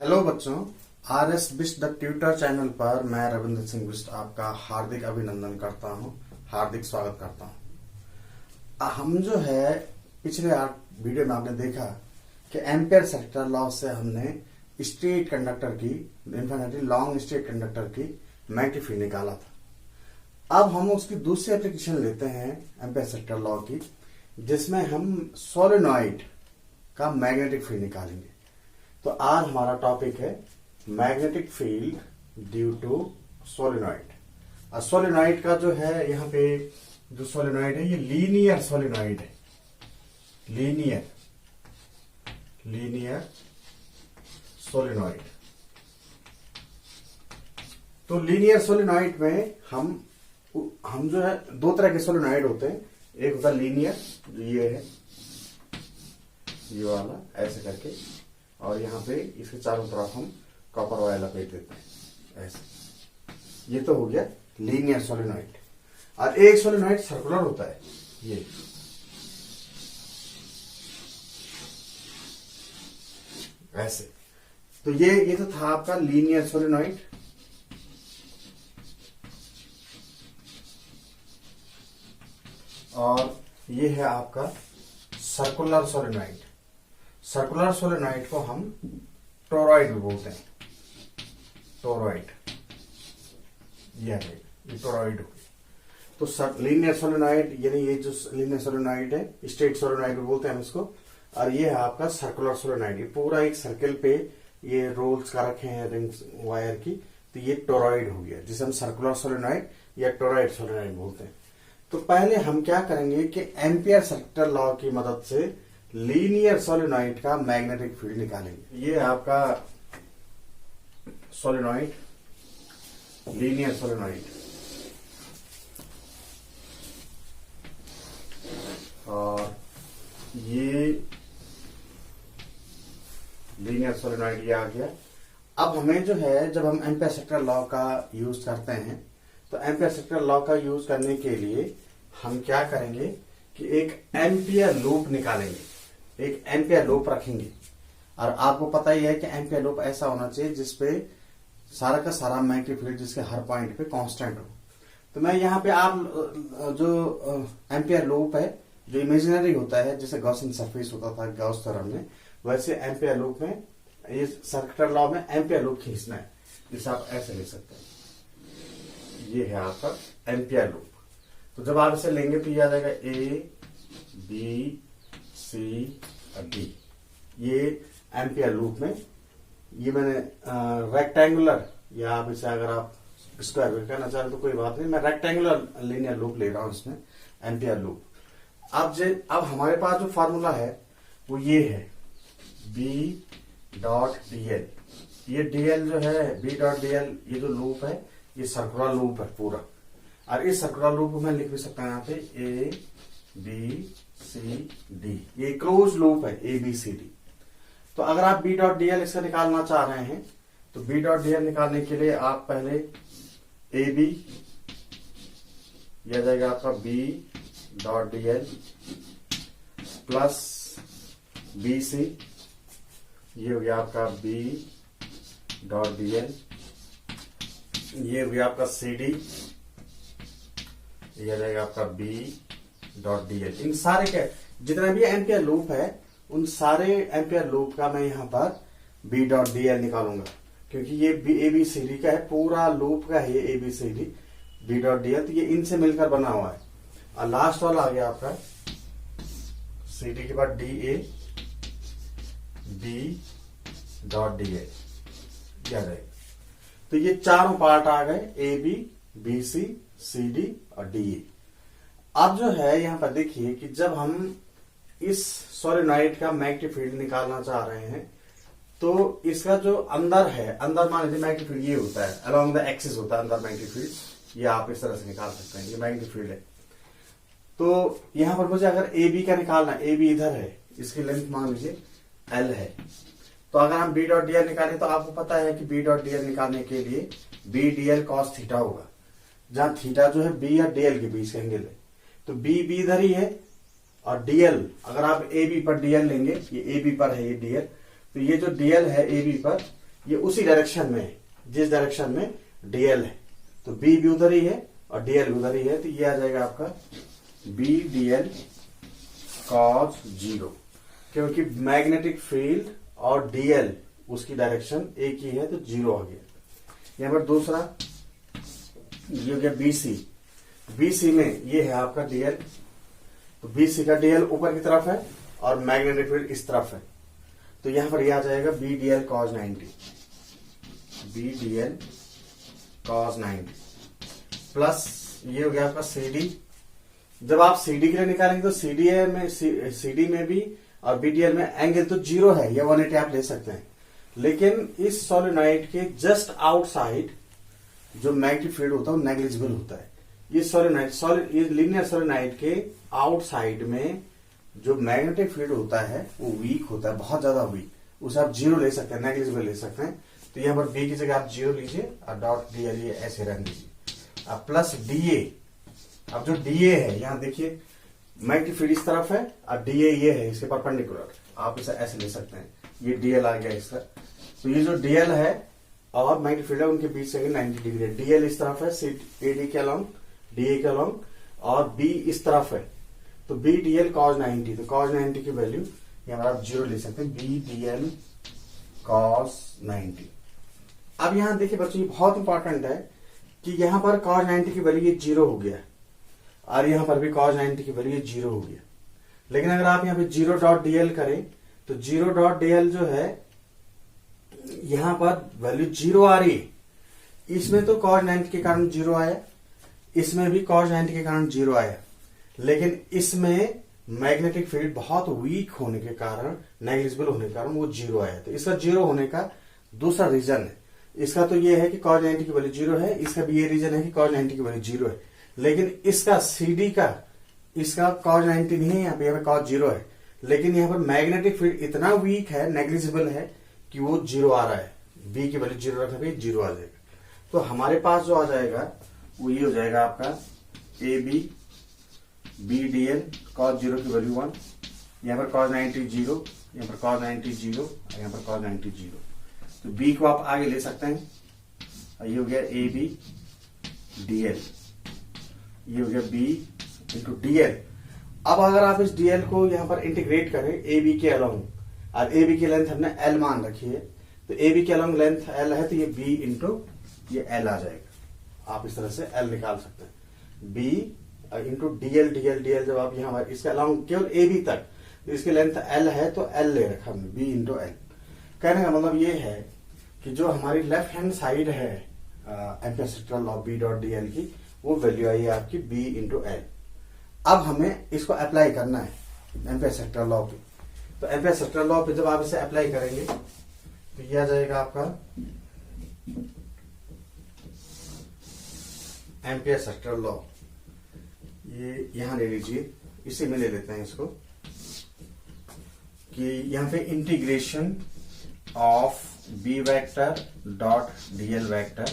Hello बच्चों, R S Bisht the tutor channel पर मैं रविंद्र सिंह बिस्ट आपका हार्दिक अभिनंदन करता हूं, हार्दिक स्वागत करता हूं। हम जो है पिछले वीडियो में आपने देखा कि एम्पेयर सर्कुलर लॉ से हमने स्ट्रेट कंडक्टर की इन्फिनिटी लॉन्ग स्ट्रेट कंडक्टर की मैग्नेटिक फील्ड निकाला था। अब हम उसकी दूसरी एप्लीकेशन लेते हैं एम्पेयर सर्कुलर लॉ की, जिसमें हम सोलेनॉइड का मैग्नेटिक फील्ड निकालेंगे। तो आज हमारा टॉपिक है magnetic field due to solenoid. और सोलेनॉइड का जो है यहाँ पे जो सोलेनॉइड है ये लीनियर सोलेनॉइड है, लीनियर सोलेनॉइड। तो लीनियर सोलेनॉइड में हम जो है दो तरह के सोलेनॉइड होते हैं। एक होता है लीनियर, जो ये है, ये वाला ऐसे करके, और यहाँ पे इसके चारों तरफ हम कॉपर वायर लपेट देते हैं ऐसे। ये तो हो गया लीनियर सोलेनॉइड। और एक सोलेनॉइड सर्कुलर होता है, ये ऐसे। तो ये तो था आपका लीनियर सोलेनॉइड। और ये है आपका सर्कुलर सोलेनॉइड। सर्कुलर सोलेनॉइड को हम टोरॉइड भी बोलते हैं, टोरॉइड। ये टोरॉइड हो गई। तो लीनियर सोलेनॉइड यानी ये जो लीनियर सोलेनॉइड है, स्ट्रेट सोलेनॉइड भी बोलते हैं हम इसको। और ये है आपका सर्कुलर सोलेनॉइड। ये पूरा एक सर्कल पे ये रोल्स का रखे हैं रिंग्स वायर की, तो ये टोरॉइड हो गया, जिसे हम सर्कुलर सोलेनॉइड या टोरॉइड सोलेनॉइड बोलते हैं। तो पहले हम क्या करेंगे कि एम्पियर सर्कुलर लॉ की मदद से लीनियर सोलेनॉइड का मैग्नेटिक फील्ड निकालेंगे। ये आपका सोलेनॉइड, लीनियर सोलेनॉइड। और ये लीनियर सोलेनॉइड ये आ गया। अब हमें जो है, जब हम एम्पियर सर्कुलर लॉ का यूज करते हैं, तो एम्पियर सर्कुलर लॉ का यूज करने के लिए हम क्या करेंगे कि एक एम्पियर लूप निकालेंगे, एक एम्पियर लूप रखेंगे। और आपको पता ही है कि एम्पियर लूप ऐसा होना चाहिए जिसपे सारा का सारा मैग्नेटिक फील्ड जिसके हर पॉइंट पे कांस्टेंट हो। तो मैं यहाँ पे आप जो एम्पियर लूप है, जो इमेजिनरी होता है, जैसे गॉसियन सरफेस होता था गॉस थ्योरम में, वैसे एम्पियर लूप में ये सर्कुलर लॉ में एम्पियर लूप खींचना है, जिसे आप ऐसे ले सकते हैं। ये है आपका एम्पियर लूप। तो जब आप इसे लेंगे तो ये आ जाएगा ए बी सी डी। ये एम्पियर लूप में ये मैंने रेक्टेंगुलर, या आप इसे अगर आप स्क्वायर भी कहना चाह रहे तो कोई बात नहीं, मैं रेक्टेंगुलर लीनियर लूप ले रहा हूं इसमें, एम्पियर लूप। अब हमारे पास जो फार्मूला है वो ये है बी डॉट डी एल। ये डीएल जो है, बी डॉट डी एल, ये जो लूप है ये सर्कुलर लूप है पूरा। और इस सर्कुलर लूप को मैं लिख भी सकता हूं यहाँ पे ए बी सी डी। ये क्लोज लूप है ए बी सी डी। तो अगर आप बी डॉट डी एल इसका निकालना चाह रहे हैं, तो बी डॉट डी एल निकालने के लिए आप पहले ए बी, यह जाएगा आपका B dot D L plus B C, ये हो गया आपका बी डॉट डी एल, ये हो गया आपका सी डी, ये आ जाएगा आपका बी डॉट डी एल। इन सारे के जितना भी एम्पियर लूप है, उन सारे एम्पियर लूप का मैं यहां पर बी डॉट डी एल निकालूंगा, क्योंकि ये ए बी सी डी का है, पूरा लूप का है ये A B C D, B dot D L. तो ये इनसे मिलकर बना हुआ है। और लास्ट वाला आ गया आपका सी डी के बाद D A B dot D L, क्या रहेगा। तो ये चारों पार्ट आ गए, A B B C C D और डी ए। अब जो है यहां पर देखिए कि जब हम इस सोलेनॉइड का मैग्नेटिक फील्ड निकालना चाह रहे हैं, तो इसका जो अंदर है, अंदर मान लीजिए मैग्नेटिक फील्ड ये होता है, अलोंग द एक्सिस होता है अंदर मैग्नेटिक फील्ड, ये आप इस तरह से निकाल सकते हैं, ये मैग्नेटिक फील्ड है। तो यहां पर मुझे अगर ए बी का निकालना है, ए बी इधर है, इसकी लेंथ मान लीजिए एल है, तो अगर हम बी डॉट डी एल निकालें, तो आपको पता है कि बी डॉट डी एल निकालने के लिए B D L cos theta होगा, जहां थीटा जो है बी या डी एल के बीच का एंगल है। तो बी इधर ही है, और डीएल अगर आप ए बी पर डीएल लेंगे, ये ए बी पर है ये डीएल, तो ये जो डीएल है ए बी पर, ये उसी डायरेक्शन में है जिस डायरेक्शन में डीएल है। तो बी भी उधर ही है और डीएल भी उधर ही है, तो ये आ जाएगा आपका बी डीएल कॉस 0, क्योंकि मैग्नेटिक फील्ड और डीएल उसकी डायरेक्शन एक ही है तो 0 आ गया। यहां पर दूसरा ये हो गया बीसी। बीसी में ये है आपका डीएल, तो बीसी का डीएल ऊपर की तरफ है और मैग्नेटिक फील्ड इस तरफ है, तो यहां पर ये आ जाएगा B DL cos 90, B DL cos 90 plus ये हो गया आपका सीडी। जब आप सीडी के लिए निकालेंगे तो सीडी में भी और बीडीएल में एंगल तो 0 है, या 180 आप ले सकते हैं, लेकिन इस सोलेनोइड के जस्ट आउटसाइड जो मैग्नेटिक फील्ड होता है वो नेग्लिजिबल होता है। ये सोलेनोइड ये लीनियर सोलेनोइड के आउटसाइड में जो मैग्नेटिक फील्ड होता है वो वीक होता है, बहुत ज्यादा वीक, उसे आप 0 ले सकते हैं, नेग्लिजिबल ले सकते हैं। तो यहां पर बी की जगह आप 0 लीजिए और डॉट डीएल ये ऐसे रहने दीजिए। अब प्लस डीए, अब जो डीए है यहां देखिए मैग्नेटिक फील्ड इस तरफ है और डीए ये है इसके परपेंडिकुलर, आप इसे ऐसे ले सकते हैं, ये डीएल आ गया इसका। तो ये जो डीएल है और मैग्नेटिक फील्ड है उनके बीच से 90 डिग्री है। डीएल इस तरफ है एडी के अलोंग, डीए के अलोंग, और बी इस तरफ है, तो बी डीएल कॉस 90, तो कॉस 90 की वैल्यू यहां पर आप 0 ले सकते हैं, बी डीएल कॉस 90। अब यहां देखिए बच्चों, ये बहुत इंपॉर्टेंट है कि यहां पर कॉस 90 की वैल्यू ये 0 हो गया और यहां पर भी कॉस 90 की वैल्यू ये 0 हो गया। लेकिन अगर आप यहां पे 0 डॉट डीएल करें तो 0 डॉट डीएल जो है यहां पर वैल्यू 0 आ रही है। इसमें तो कॉस 90 के कारण 0 आया, इसमें भी कॉस 90 के कारण 0 आया, लेकिन इसमें मैग्नेटिक फील्ड बहुत वीक होने के कारण, नेग्लिजिबल होने के कारण वो 0 आया। तो इसका 0 होने का दूसरा रीजन है। इसका तो ये है कि कॉस 90 की वैल्यू 0 है, इसका भी ये रीजन है कि कॉस 90 की वैल्यू 0 है, लेकिन इसका सीडी का इसका कॉस 90 नहीं है, यहाँ पे कॉस 0 है, लेकिन यहाँ पर मैग्नेटिक फील्ड इतना वीक है, नेग्लिजिबल है कि वो 0 आ रहा है। बी की वैल्यू 0 रखने पे 0 आ जाएगा। तो हमारे पास जो आ जाएगा वो ये हो जाएगा आपका A B B D L cos 0 की वैल्यू 1, यहाँ पर कॉस 90 0, यहाँ पर कॉस 90 0 और यहाँ पर कॉस 90 0। तो बी को आप आगे ले सकते हैं, ये हो गया ए बी डी एल, ये हो गया बी इंटू डीएल। अब अगर आप इस डीएल को यहां पर इंटीग्रेट करें ए बी के अलोंग, और ए बी की लेंथ हमने एल मान रखी है, तो ए बी के अलोंग लेंथ एल है, तो ये बी इंटू ये एल आ जाएगा। आप इस तरह से एल निकाल सकते हैं, B into DL DL DL. जब आप यहां पर इसके अलोंग केवल ए बी तक, तो इसकी लेंथ एल है तो एल ले रखा हमने, बी इंटू एल। कहने का मतलब ये है कि जो हमारी लेफ्ट हैंड साइड है ampere sectoral law B dot DL की, वो वैल्यू आई है आपकी बी इंटू एल। अब हमें इसको अप्लाई करना है एम्पियर सेक्टोरल लॉ पे। तो एम्पियर सेक्टोरल लॉ पे जब आप इसे अप्लाई करेंगे तो ये आ जाएगा आपका एम्पियर सेक्टोरल लॉ। ये यहां ले लीजिए, इसी में ले लेते हैं इसको, कि यहां पे integration of B vector dot DL vector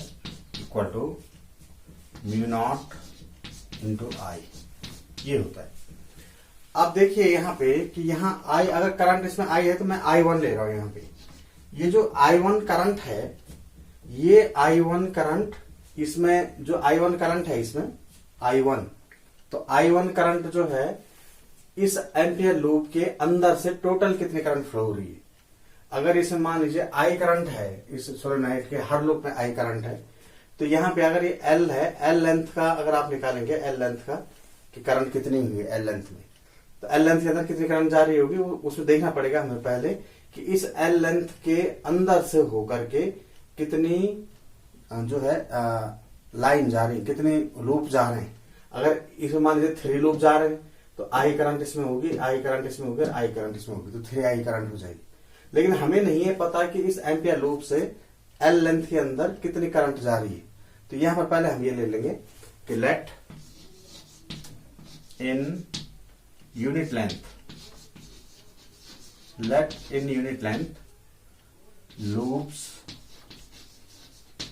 equal to mu naught into I, ये होता है। अब देखिए यहां पे कि यहां आई, अगर करंट इसमें आई है तो मैं I1 ले रहा हूं। यहां पे ये जो I1 करंट है, ये I1 करंट, इसमें जो I1 करंट है इसमें I1, तो I1 करंट जो है इस एम्पियर लूप के अंदर से टोटल कितने करंट फ्लो हो रही है। अगर इसमें मान लीजिए I करंट है, इस सोलेनोइड के हर लूप में I करंट है, तो यहां पे अगर ये L है, L लेंथ का अगर आप निकालेंगे, L लेंथ का कि करंट कितनी हुई है L लेंथ में, तो L लेंथ के अंदर कितनी करंट जा रही होगी, उसमें देखना पड़ेगा हमें पहले कि इस L लेंथ के अंदर से होकर के कितनी जो है लाइन जा रही है, कितने लूप जा रहे हैं। अगर इसमें मान लीजिए 3 लूप जा रहे हैं तो I करंट इसमें होगी, I करंट इसमें होगी, I करंट इसमें होगी, तो 3I करंट हो जाएगी। लेकिन हमें नहीं है पता कि इस एम्पियर लूप से L लेंथ के अंदर कितनी करंट जा रही है। तो यहां पर पहले हम ये ले लेंगे कि let in unit length loops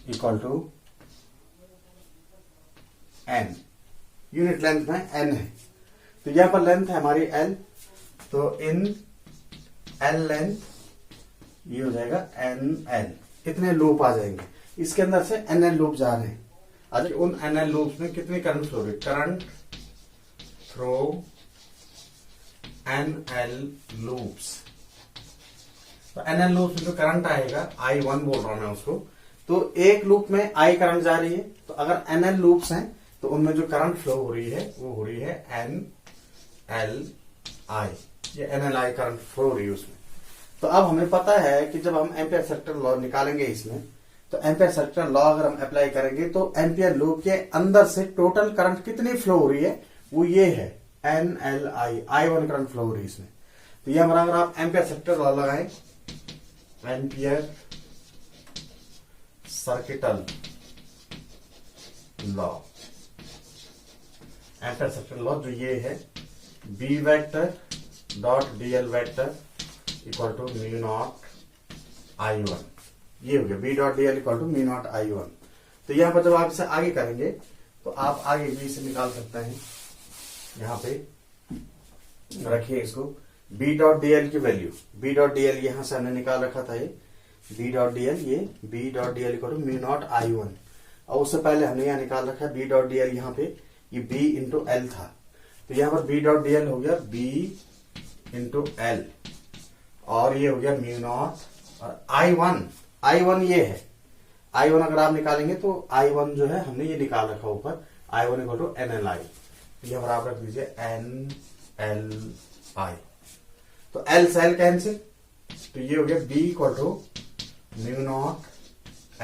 equal to n। Unit length में n है, तो यहां पर लेंथ है हमारी l, तो इन l लेंथ ये हो जाएगा nl। इतने लूप आ जाएंगे, इसके अंदर से NL लूप जा रहे हैं। अच्छा, उन NL लूप्स में कितनी करंट फ्लो रही, करंट थ्रू NL लूप्स। तो NL लूप्स में जो करंट आएगा I1 बोल रहा हूं मैं उसको, तो एक लूप में I करंट जा रही है, तो अगर NL लूप्स हैं तो उनमें जो करंट फ्लो हो रही है वो हो रही है NLI, ये NLI करंट फ्लो हो रही है उसमें। तो अब हमें पता है कि जब हम एम्पियर सेक्टर लॉ निकालेंगे इसमें, तो एम्पियर सेक्टर लॉ अगर हम अप्लाई करेंगे तो एम्पियर लूप के अंदर से टोटल करंट कितनी फ्लो हो रही है वो ये है NLI, I1 करंट फ्लो हो रही है इसमें। तो ये हमारा, अगर आप एम्पियर सेक्टर लॉ लगाएं, ampere circuital law, ampere circuital law जो ये है, B vector dot DL vector equal to mu naught I1, ये हो गया B dot DL equal to mu naught I1। तो यहां पर जब आप इसे आगे करेंगे तो आप आगे भी इसे निकाल सकते हैं। यहां पे रखिए इसको, B डॉट DL की वैल्यू, B डॉट DL यहां से हमने निकाल रखा था, ये B डॉट DL, ये B dot DL equal to mu naught I1। और उससे पहले हमने यहां निकाल रखा है B डॉट DL, यहां पे ये B इंटू L था, तो यहां पर B डॉट DL हो गया B इंटू L, और ये हो गया म्यू नॉट, और I1 ये है, I1 अगर आप निकालेंगे तो I1 जो है हमने ये निकाल रखा ऊपर, I1 इक्वल टू NLI, ये बराबर रख दीजिए NLI। तो L से L कैंसिल, तो ये हो गया B equal to mu naught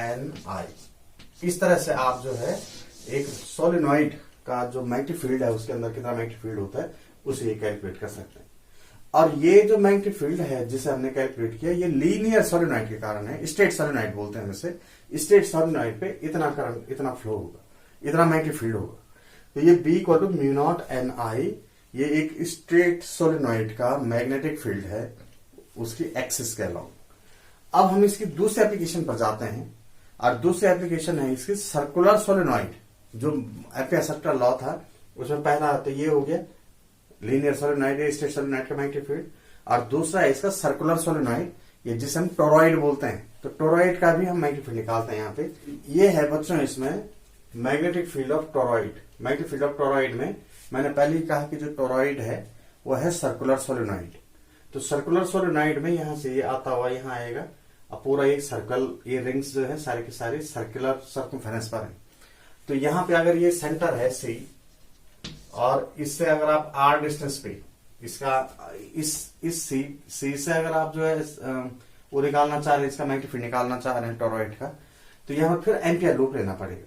NI। इस तरह से आप जो है एक सोलेनॉइड का जो मैग्नेटिक फील्ड है उसके अंदर कितना मैग्नेटिक फील्ड होता है उसे कैलकुलेट कर सकते हैं। और ये जो मैग्नेटिक फील्ड है जिसे हमने कैलकुलेट किया, ये लीनियर सोलेनॉइड के कारण है, स्ट्रेट सोलेनॉइड बोलते हैं वैसे। स्ट्रेट सोलेनॉइड पे इतना करंट, इतना फ्लो होगा, इतना मैग्नेटिक फील्ड होगा। तो ये B equal to mu naught NI, ये एक स्ट्रेट सोलेनॉइड का मैग्नेटिक फील्ड है उसकी एक्सिस के अलावा। अब हम इसकी दूसरे एप्लीकेशन पर जाते हैं, और दूसरी एप्लीकेशन है इसकी सर्कुलर सोलेनॉइड। जो एम्पियर सेक्टर लॉ था उसमें पहला तो ये हो गया लीनियर सोलेनॉइड, स्ट्रेट सोलेनॉइड का मैग्नेटिक फील्ड, और दूसरा है इसका सर्कुलर सोलेनॉइड, ये जिसे हम टोरॉइड बोलते हैं। तो टोरॉइड का भी हम मैग्नेटिक फील्ड निकालते हैं यहाँ पे। ये है बच्चों इसमें magnetic field of toroid. Magnetic field of toroid में मैंने पहले ही कहा कि जो टोरॉइड है वो है सर्कुलर सोलेनॉइड। तो सर्कुलर सोलेनॉइड में यहां से ये आता हुआ यहां आएगा, अब पूरा एक सर्कल, ये रिंग्स जो है सारे के सारे सर्कुलर सर्कमफेरेंस पर है। तो यहां पे अगर ये सेंटर है C, और इससे अगर आप R डिस्टेंस पे इसका इस C से अगर आप जो है वो निकालना चाह रहे हैं, इसका मैग्नेटिक फील्ड निकालना चाह रहे हैं टोरॉइड का, तो यहां पर फिर एम्पियर लूप लेना पड़ेगा।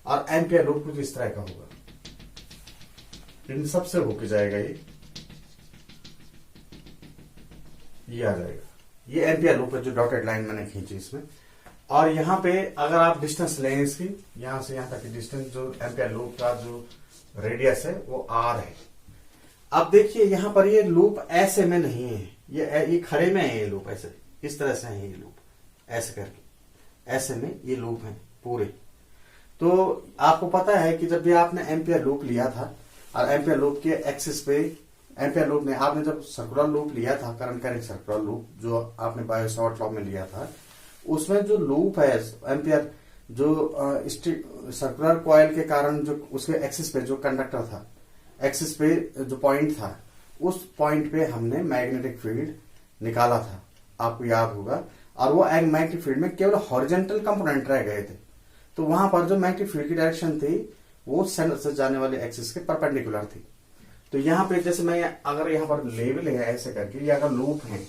और एम्पियर लूप कुछ इस तरह का होगा, इन सबसे होके जाएगा, ये आ जाएगा, ये एम्पियर लूप है जो डॉटेड लाइन मैंने खींची इसमें। और यहां पे अगर आप डिस्टेंस लें इसकी, यहां से यहां तक की डिस्टेंस, जो एम्पियर लूप का जो रेडियस है वो R है। अब देखिए यहां पर ये लूप ऐसे में नहीं है, ये खड़े में है, ये लूप ऐसे इस तरह से है, ये लूप ऐसे करके ऐसे में ये लूप है पूरे। तो आपको पता है कि जब भी आपने एम्पियर लूप लिया था और एम्पियर लूप के एक्सिस पे, एम्पियर लूप में आपने जब सर्कुलर लूप लिया था, करंट कैरिंग सर्कुलर लूप जो आपने बायो-सावर्ट लॉ में लिया था, उसमें जो लूप है एम्पियर, जो सर्कुलर कॉइल के कारण जो उसके एक्सिस पे जो कंडक्टर था, एक्सिस पे जो पॉइंट था, उस पॉइंट पे हमने मैग्नेटिक फील्ड निकाला था, आपको याद होगा। और वो मैग्नेटिक फील्ड में केवल हॉरिजॉन्टल कंपोनेंट रह गए थे। तो वहां पर जो मैग्नेटिक फील्ड की डायरेक्शन थी वो सेंटर से जाने वाले एक्सिस के परपेंडिकुलर थी। तो यहाँ पे जैसे मैं अगर यहाँ पर लेवल है ऐसे करके, ये अगर लूप है,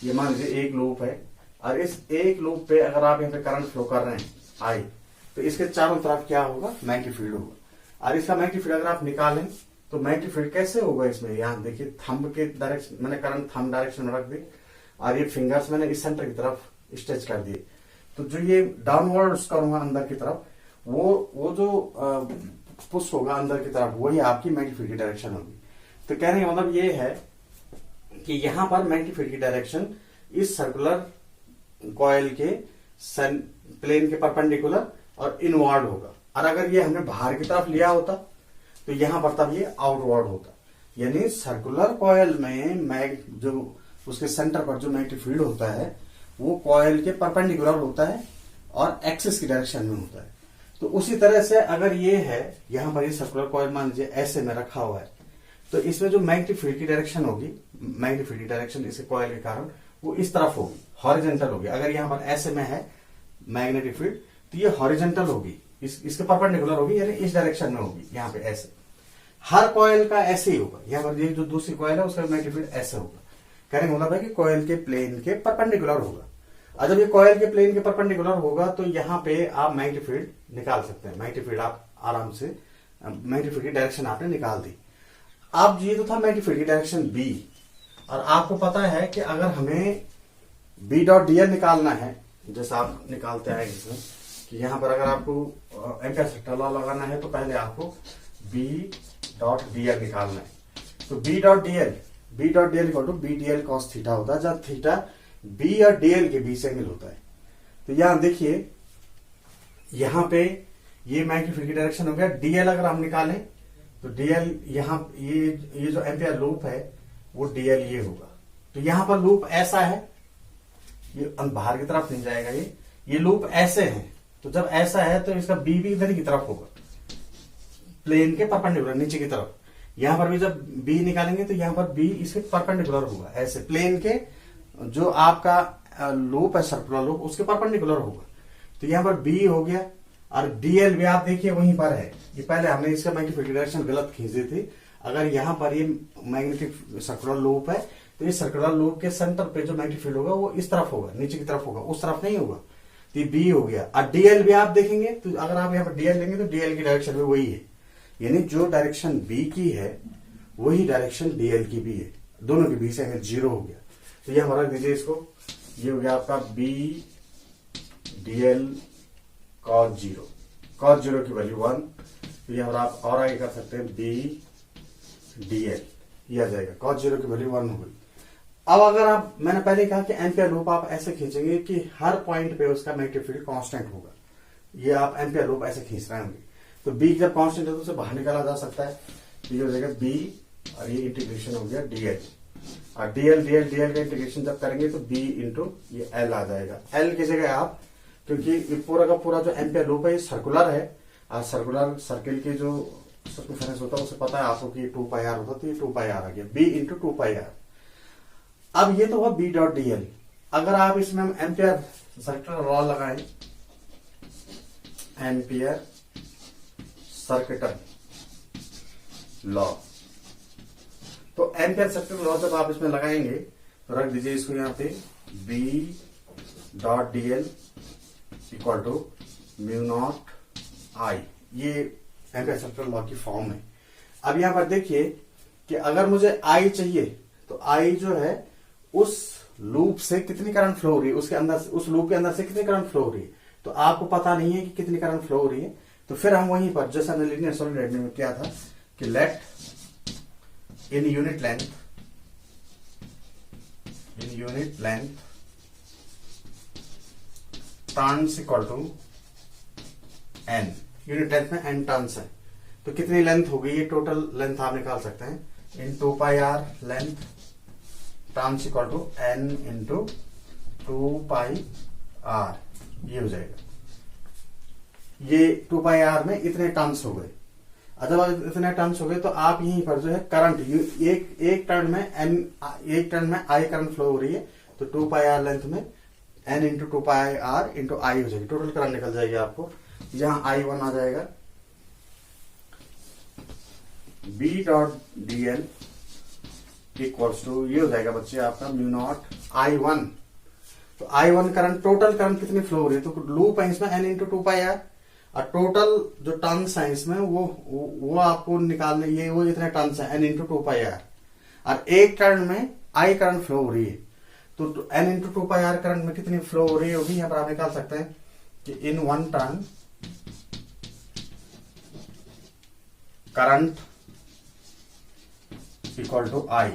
ये मान लीजिए एक लूप है, और इस एक लूप पे अगर आप यहाँ पे करंट फ्लो कर रहे हैं I, तो इसके चारों तरफ क्या होगा, मैग्नेटिक फील्ड होगा। और इसका मैग्नेटिक फील्ड अगर आप निकालें तो मैग्नेटिक फील्ड कैसे होगा इसमें, यहाँ देखिए थंब के डायरेक्शन, मैंने करंट थंब डायरेक्शन में रख दी, और ये फिंगर्स मैंने इस सेंटर की तरफ स्ट्रेच कर दिए। तो जो ये डाउनवर्ड करूंगा अंदर की तरफ, वो जो पुश होगा अंदर की तरफ, वही आपकी मैग्नेटिक फील्ड की डायरेक्शन होगी। तो कहने का मतलब ये है कि यहां पर मैग्नेटिक फील्ड की डायरेक्शन इस सर्कुलर कॉइल के प्लेन के परपेंडिकुलर और इनवर्ड होगा। और अगर ये हमने बाहर की तरफ लिया होता तो यहां पर तब ये आउटवर्ड होता। यानी सर्कुलर कॉइल में जो उसके सेंटर पर जो मैग्नेटिक फील्ड होता है वो कॉइल के परपेंडिकुलर होता है और एक्सिस की डायरेक्शन में होता है। तो उसी तरह से अगर ये है, यहां पर ये सर्कुलर कॉइल मान लीजिए ऐसे में रखा हुआ है, तो इसमें जो मैग्नेटिक फील्ड की डायरेक्शन होगी, मैग्नेटिक फील्ड की डायरेक्शन इसके कॉइल के कारण वो इस तरफ होगी, हॉरिजेंटल होगी। अगर यहां पर ऐसे में है मैग्नेटिक फील्ड तो ये हॉरिजेंटल होगी, इसके परपेंडिकुलर होगी, यानी इस डायरेक्शन में होगी। यहाँ पे ऐसे हर कॉइल का ऐसे ही होगा। यहाँ पर ये जो दूसरी कॉइल है उसका मैग्नेटिक फील्ड ऐसे होगा। कहने का मतलब है कि कॉइल के प्लेन के परपेंडिकुलर होगा। और जब ये कॉइल के प्लेन के परपेंडिकुलर होगा तो यहाँ पे आप मैग्नेटिक फील्ड निकाल सकते हैं। मैग्नेटिक फील्ड आप आराम से, मैग्नेटिक फील्ड की डायरेक्शन आपने निकाल दी। अब ये तो था मैग्नेटिक फील्ड की डायरेक्शन बी, और आपको पता है कि अगर हमें बी डॉट डी एल निकालना है, जैसा आप निकालते हैं इसमें कि यहां पर अगर आपको एम्पियर सेक्टर लॉ लगाना है तो पहले आपको बी डॉट डी एल निकालना है। तो B dot D L equal to B D L cos theta होता है, जब थीटा बी और डी एल के बीच एंगल होता है। तो यहां देखिए, यहां पे ये मैग्नेटिक फील्ड की डायरेक्शन हो गया। डीएल अगर हम निकालें तो डीएल यहां ये जो एम्पियर लूप है वो डीएल ये होगा। तो यहां पर लूप ऐसा है, ये बाहर की तरफ नहीं जाएगा, ये लूप ऐसे है। तो जब ऐसा है तो इसका बी भी इधर की तरफ होगा, प्लेन के परपेंडिकुलर नीचे की तरफ। यहां पर भी जब बी निकालेंगे तो यहां पर बी इसके परपेंडिकुलर होगा, ऐसे प्लेन के जो आपका लूप है सर्कुलर लूप उसके परपेंडिकुलर होगा। तो यहां पर बी हो गया, और डीएल भी आप देखिए वहीं पर है। ये पहले हमने इसका मैग्नेटिक फील्ड डायरेक्शन गलत खींची थी। अगर यहां पर ये मैग्नेटिक सर्कुलर लूप है तो इस सर्कुलर लूप के सेंटर पे जो मैग्नेटिक फील्ड होगा वो इस तरफ होगा, नीचे की तरफ होगा, उस तरफ नहीं होगा। तो ये बी हो गया। और डीएल भी आप देखेंगे तो अगर आप यहाँ पर डीएल लेंगे तो डीएल की डायरेक्शन भी वही है, यानी जो डायरेक्शन बी की है वही डायरेक्शन डीएल की भी है। दोनों के बीच एंगल 0 हो गया। तो ये हमारा दीजिए इसको, ये हो गया आपका बी डीएल कॉस 0, कॉस 0 की वैल्यू 1। तो ये आप और आगे कर सकते हैं बी डीएल, ये आ जाएगा, कॉस 0 की वैल्यू 1 हो गई। अब अगर आप, मैंने पहले कहा कि एम्पियर लूप आप ऐसे खींचेंगे कि हर पॉइंट पे उसका मैग्नेटिक फील्ड कांस्टेंट होगा। ये आप एम्पियर लूप ऐसे खींच रहे होंगे तो बी जब कांस्टेंट है तो उसे बाहर निकाला जा सकता है। तो ये हो जाएगा बी, और ये इंटीग्रेशन हो गया डीएल, और डीएल का इंटीग्रेशन जब करेंगे तो बी इंटू ये एल आ जाएगा। एल की जगह आप, क्योंकि पूरा का पूरा जो एम्पियर लूप है ये सर्कुलर है, और सर्कुलर सर्किल की जो सर्कमफेरेंस होता है उसे पता है आपको कि 2 पाई आर होता है, तो ये 2 पाई आर आ गया, बी इंटू 2 पाई आर। अब ये तो हुआ बी डॉट डीएल। अगर आप इसमें एम्पियर सर्किट लॉ लगाएं, एम्पियर सर्किटल लॉ, तो एम्पियर सर्किटल लॉ जब आप इसमें लगाएंगे तो रख दीजिए इसको यहां पे, B dot DL equal to mu naught I, ये एम्पियर सर्किटल लॉ की फॉर्म है। अब यहां पर देखिए कि अगर मुझे आई चाहिए तो आई जो है उस लूप से कितनी करंट फ्लो हो रही है, उसके अंदर, उस लूप के अंदर से कितनी करंट फ्लो हो रही है, तो आपको पता नहीं है कि कितनी करंट फ्लो हो रही है। तो फिर हम वहीं पर, जैसा हमने लीनियर सॉलिड में किया था कि let in unit length turns equal to N, unit length में एन टर्न्स है तो कितनी लेंथ होगी, ये टोटल लेंथ आप निकाल सकते हैं, इन 2 pi r length turns equal to N into 2 pi r, ये हो जाएगा। ये 2 पाई आर में इतने टर्न्स हो गए। जब इतने टर्न्स हो गए तो आप यहीं पर जो है करंट, एक टर्न में आई करंट फ्लो हो रही है, तो 2 पाई आर लेंथ में N into 2 pi r into I हो जाएगी, टोटल करंट निकल जाएगी आपको। जहां I1 आ जाएगा, B dot DL equals to, ये हो जाएगा बच्चे आपका म्यू नॉट I1। तो I1 करंट, टोटल करंट कितनी फ्लो हो रही है, तो लूप है इसमें n इंटू 2 पाई आर, और टोटल जो टर्न्स है इसमें वो आपको निकालने, ये वो इतने टर्न्स है n इंटू 2 पाई आर, और एक टर्न में I करंट फ्लो हो रही है, तो n into 2 pi R current में कितनी फ्लो हो रही है, यहाँ पर आप निकाल सकते हैं कि इन 1 turn current equal to I,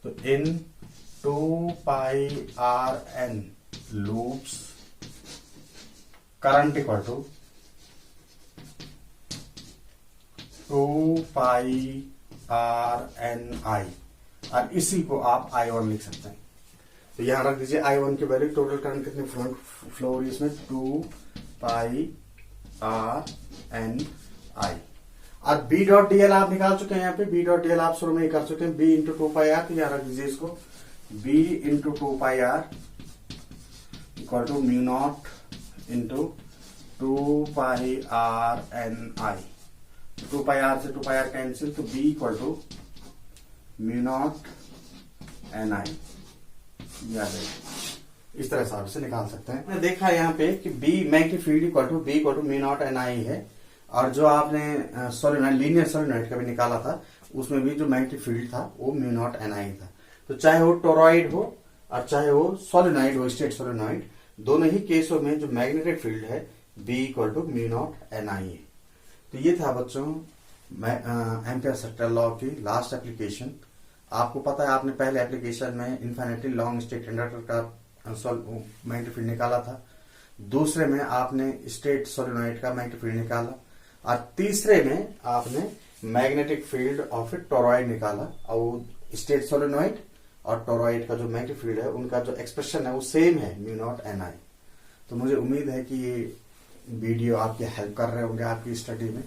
तो इन 2 pi r N loops current equal to 2 pi r N I, और इसी को आप I1 लिख सकते हैं। तो यहां रख दीजिए I1 की वैल्यू, टोटल करंट कितनी फ्लो हो रही है इसमें 2 पाई आर एन आई। अब बी डॉट डीएल आप निकाल चुके हैं, यहाँ पे बी डॉट डीएल आप शुरू में ही कर चुके हैं, बी इंटू 2 पाई आर, तो यहां रख दीजिए इसको B into 2 pi r equal to mu naught into 2 pi r N I. 2 pi r से 2 पाई आर कैंसिल, तो B equal to mu naught N I. इस तरह से आप इसे निकाल सकते हैं। मैंने देखा यहाँ पे कि B magnetic field equal to B equal to mu naught N I है, और जो आपने सोलेनॉइड लीनियर सोलेनॉइड का भी निकाला था उसमें भी जो मैग्नेटिक फील्ड था वो म्यू नॉट एन आई था। तो चाहे वो टोरॉइड हो और चाहे वो सोलेनॉइड हो, स्टेट सोलेनॉइड, दोनों ही केसों में जो मैग्नेटिक फील्ड है B equal to mu naught N I है। तो ये था बच्चों एम्पियर सेक्टर लॉ की लास्ट एप्लीकेशन। आपको पता है आपने पहले एप्लीकेशन में इन्फिनिटली लॉन्ग स्टेट इंडक्टर का मैग्नेटिक फील्ड निकाला था, दूसरे में आपने स्टेट सोलेनॉइड का मैग्नेटिक फील्ड निकाला, और तीसरे में आपने magnetic field of a toroid निकाला। और स्टेट सोलेनॉइड और टोरॉइड का जो मैग्नेटिक फील्ड है उनका जो एक्सप्रेशन है वो सेम है, म्यू नॉट एन आई। तो मुझे उम्मीद है कि ये वीडियो आपकी हेल्प कर रहे होंगे आपकी स्टडी में।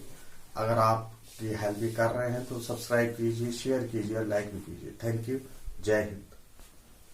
अगर आप ये हेल्प भी कर रहे हैं तो सब्सक्राइब कीजिए, शेयर कीजिए और लाइक भी कीजिए। Thank you. जय हिंद।